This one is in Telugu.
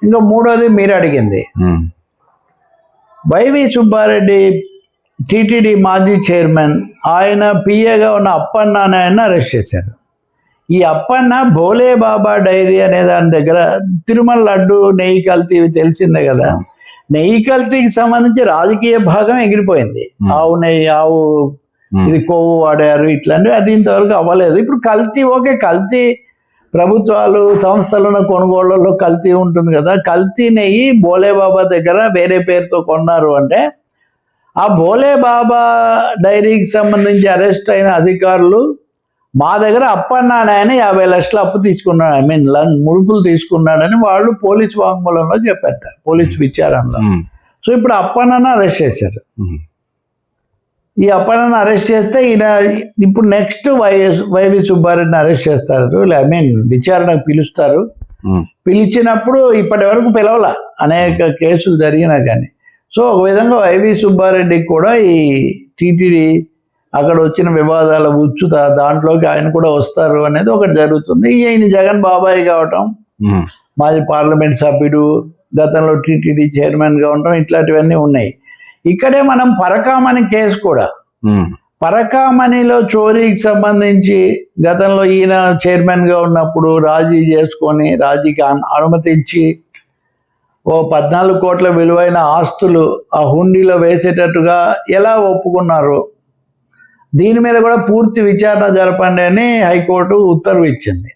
ఇంకా మూడోది మీరు అడిగింది, వైవి సుబ్బారెడ్డి టీటీడీ మాజీ చైర్మన్, ఆయన పిఏగా ఉన్న అప్పన్న అనే ఆయన అరెస్ట్ చేశారు. ఈ అప్పన్న భోలే బాబా డైరీ అనే దాని దగ్గర తిరుమల లడ్డు, నెయ్యి కల్తీ తెలిసిందే కదా. నెయ్యి కల్తీకి సంబంధించి రాజకీయ భాగం ఎగిరిపోయింది. ఆవు నెయ్యి, ఆవు ఇది కొవ్వు వాడారు, ఇట్లాంటివి అది ఇంతవరకు అవ్వలేదు. ఇప్పుడు కల్తీ, ఓకే, కల్తీ ప్రభుత్వాలు సంస్థలను కొనుగోళ్లలో కల్తీ ఉంటుంది కదా. కల్తీ నెయ్యి భోలే బాబా దగ్గర వేరే పేరుతో కొన్నారు అంటే ఆ భోలే బాబా డైరీకి సంబంధించి అరెస్ట్ అయిన అధికారులు మా దగ్గర అప్పన్న ఆయన 50 లక్షల అప్పు తీసుకున్నాడు, ఐ మీన్ ముడుపులు తీసుకున్నాడని వాళ్ళు పోలీసు వాంగ్మూలంలో చెప్పారట, పోలీసు విచారణలో. సో ఇప్పుడు అప్పన్నను అరెస్ట్ చేశారు. ఈ అప్పన్నను అరెస్ట్ చేస్తే ఈయన ఇప్పుడు నెక్స్ట్ వైవి సుబ్బారెడ్డిని అరెస్ట్ చేస్తారు, ఐ మీన్ విచారణకు పిలుస్తారు. పిలిచినప్పుడు ఇప్పటి వరకు పిలవాల, అనేక కేసులు జరిగినా కానీ. సో ఒక విధంగా వైవి సుబ్బారెడ్డికి కూడా ఈ టీటీడీ అక్కడ వచ్చిన వివాదాల ఉచ్చు దాంట్లోకి ఆయన కూడా వస్తారు అనేది ఒకటి జరుగుతుంది. ఈయన జగన్ బాబాయ్ కావటం, మాజీ పార్లమెంట్ సభ్యుడు, గతంలో టీటీడీ చైర్మన్గా ఉండటం, ఇట్లాంటివన్నీ ఉన్నాయి. ఇక్కడే మనం పరకామణి కేసు కూడా, పరకామణిలో చోరీకి సంబంధించి గతంలో ఈయన చైర్మన్గా ఉన్నప్పుడు రాజీ చేసుకొని, రాజీకి అనుమతించి 14 కోట్ల విలువైన ఆస్తులు ఆ హుండీలో వేసేటట్టుగా ఎలా ఒప్పుకున్నారు, దీని మీద కూడా పూర్తి విచారణ జరపండి అని హైకోర్టు ఉత్తర్వు ఇచ్చింది.